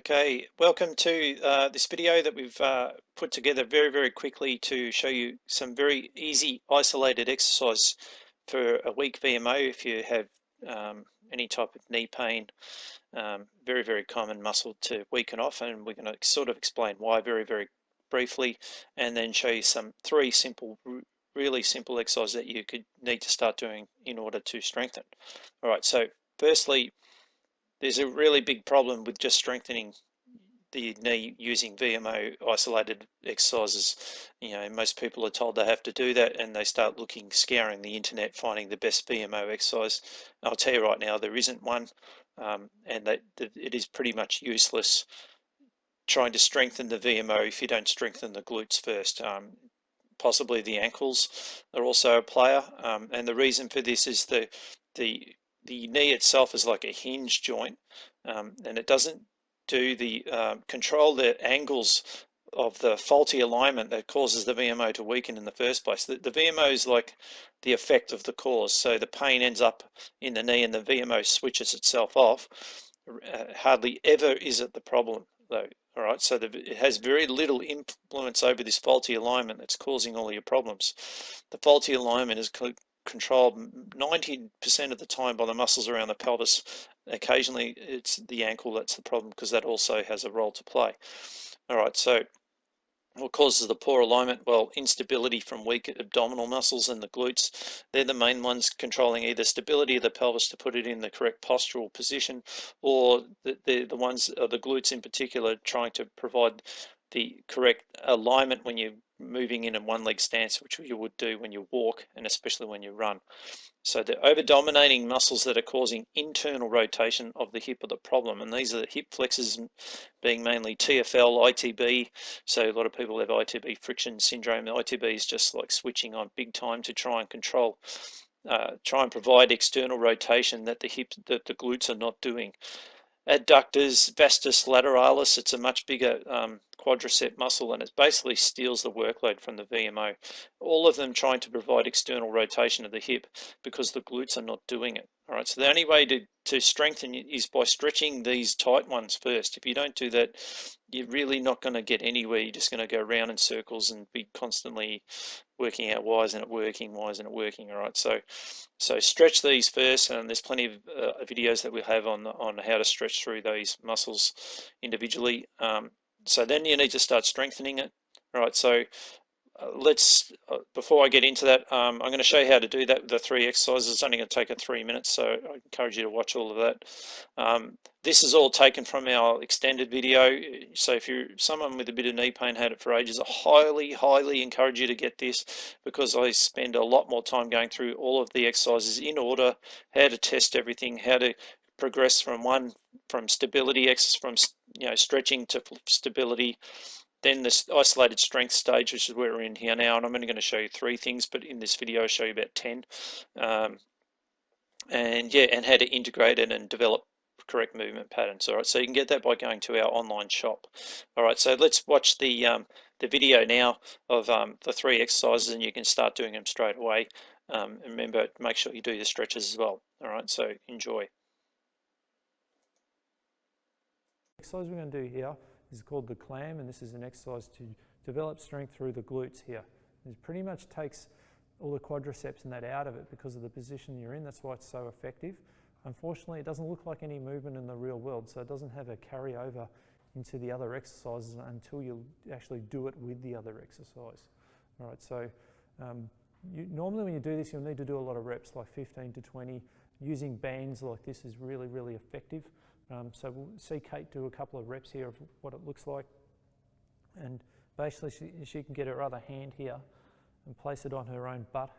Okay, welcome to this video that we've put together very quickly to show you some very easy isolated exercise for a weak VMO if you have any type of knee pain. Very common muscle to weaken off, and we're going to sort of explain why very briefly, and then show you three really simple exercises that you could need to start doing in order to strengthen. All right, so firstly, there's a really big problem with just strengthening the knee using VMO isolated exercises. You know, most people are told they have to do that, and they start scouring the internet, finding the best VMO exercise. I'll tell you right now, there isn't one, and that it is pretty much useless trying to strengthen the VMO if you don't strengthen the glutes first. Possibly the ankles are also a player, and the reason for this is the knee itself is like a hinge joint, and it doesn't control the angles of the faulty alignment that causes the VMO to weaken in the first place. The VMO is like the effect of the cause, so the pain ends up in the knee and the VMO switches itself off. Hardly ever is it the problem though. All right, so it has very little influence over this faulty alignment that's causing all your problems. The faulty alignment is controlled 90% of the time by the muscles around the pelvis. Occasionally it's the ankle that's the problem, because that also has a role to play. All right, so what causes the poor alignment? Well, instability from weak abdominal muscles and the glutes. They're the main ones controlling either stability of the pelvis to put it in the correct postural position, or the ones, the glutes in particular, trying to provide the correct alignment when you're moving in a one-leg stance, which you would do when you walk, and especially when you run. So the over-dominating muscles that are causing internal rotation of the hip are the problem, and these are the hip flexors, being mainly TFL, ITB. So a lot of people have ITB friction syndrome. The ITB is just like switching on big time to try and provide external rotation that the glutes are not doing. Adductors, vastus lateralis, it's a much bigger quadricep muscle, and it basically steals the workload from the VMO. All of them trying to provide external rotation of the hip because the glutes are not doing it. All right, so the only way to strengthen is by stretching these tight ones first. If you don't do that, you're really not going to get anywhere. You're just going to go around in circles and be constantly working out why isn't it working. All right, so stretch these first, and there's plenty of videos that we'll have on how to stretch through those muscles individually. So then you need to start strengthening it. All right, so before I get into that, I'm going to show you how to do that with the three exercises. It's only going to take 3 minutes, so I encourage you to watch all of that. This is all taken from our extended video, so if you're someone with a bit of knee pain, had it for ages, I highly encourage you to get this, because I spend a lot more time going through all of the exercises in order, how to test everything, how to progress from stability exercise, from stretching to stability, then this isolated strength stage, which is where we're in here now, and I'm only going to show you 3 things, but in this video I'll show you about 10. And how to integrate it and develop correct movement patterns. All right, so you can get that by going to our online shop. All right, so let's watch the video now of the 3 exercises, and you can start doing them straight away. And remember, make sure you do the stretches as well. All right, so enjoy. The exercise we're going to do here is called the Clam, and this is an exercise to develop strength through the glutes here. It pretty much takes all the quadriceps and that out of it because of the position you're in. That's why it's so effective. Unfortunately, it doesn't look like any movement in the real world, so it doesn't have a carryover into the other exercises until you actually do it with the other exercise. All right, so normally when you do this, you'll need to do a lot of reps, like 15 to 20. Using bands like this is really effective. So we'll see Kate do a couple of reps here of what it looks like, and basically she can get her other hand here and place it on her own butt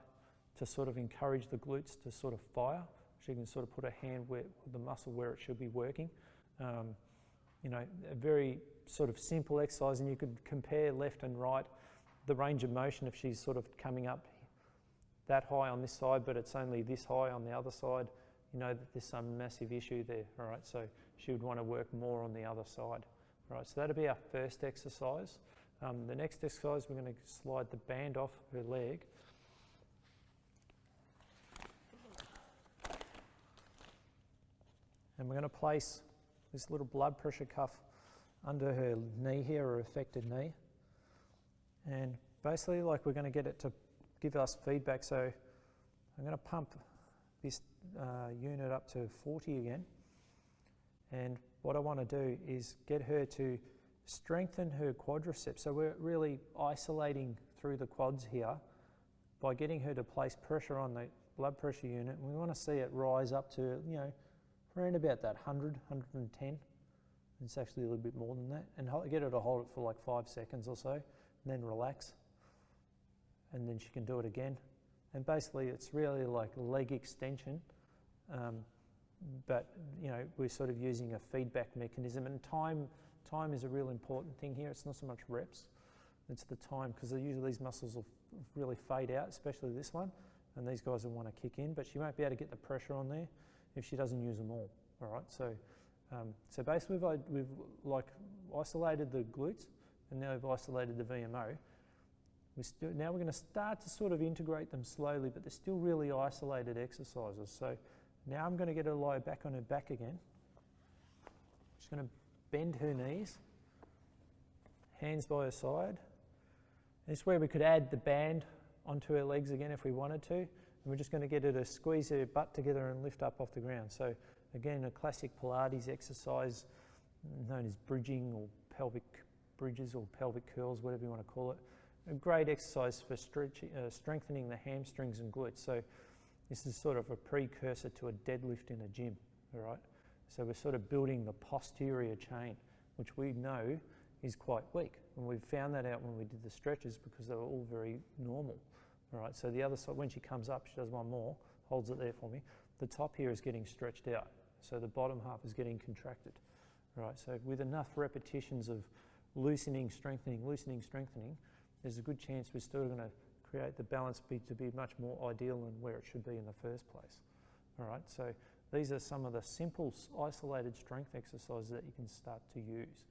to sort of encourage the glutes to sort of fire. She can sort of put her hand with the muscle where it should be working. You know, a very sort of simple exercise, and you could compare left and right, the range of motion. If she's sort of coming up that high on this side, but it's only this high on the other side, you know that there's some massive issue there. All right, so she would want to work more on the other side. All right, so that'll be our first exercise. The next exercise, we're going to slide the band off her leg. And we're going to place this little blood pressure cuff under her knee here, her affected knee. And basically, like, we're going to get it to give us feedback. So I'm going to pump this unit up to 40 again. And what I want to do is get her to strengthen her quadriceps. So we're really isolating through the quads here by getting her to place pressure on the blood pressure unit. And we want to see it rise up to, you know, around about that 100, 110. It's actually a little bit more than that. And get her to hold it for like 5 seconds or so, and then relax. And then she can do it again. And basically it's really like leg extension, but you know, we're sort of using a feedback mechanism. And time is a real important thing here. It's not so much reps, it's the time, because usually these muscles will really fade out, especially this one, and these guys will want to kick in, but she won't be able to get the pressure on there if she doesn't use them all. All right, so basically we've like isolated the glutes, and now we've isolated the VMO. Now we're going to start to sort of integrate them slowly, but they're still really isolated exercises. So now I'm going to get her to lie back on her back again. Just going to bend her knees, hands by her side. This is where we could add the band onto her legs again if we wanted to. And we're just going to get her to squeeze her butt together and lift up off the ground. So again, a classic Pilates exercise known as bridging or pelvic bridges or pelvic curls, whatever you want to call it. A great exercise for strengthening the hamstrings and glutes. So this is sort of a precursor to a deadlift in a gym, all right? So we're sort of building the posterior chain, which we know is quite weak. And we found that out when we did the stretches because they were all very normal, all right? So the other side, when she comes up, she does one more, holds it there for me. The top here is getting stretched out. So the bottom half is getting contracted, all right? So with enough repetitions of loosening, strengthening, there's a good chance we're still going to create the balance to be much more ideal than where it should be in the first place. All right, so these are some of the simple isolated strength exercises that you can start to use.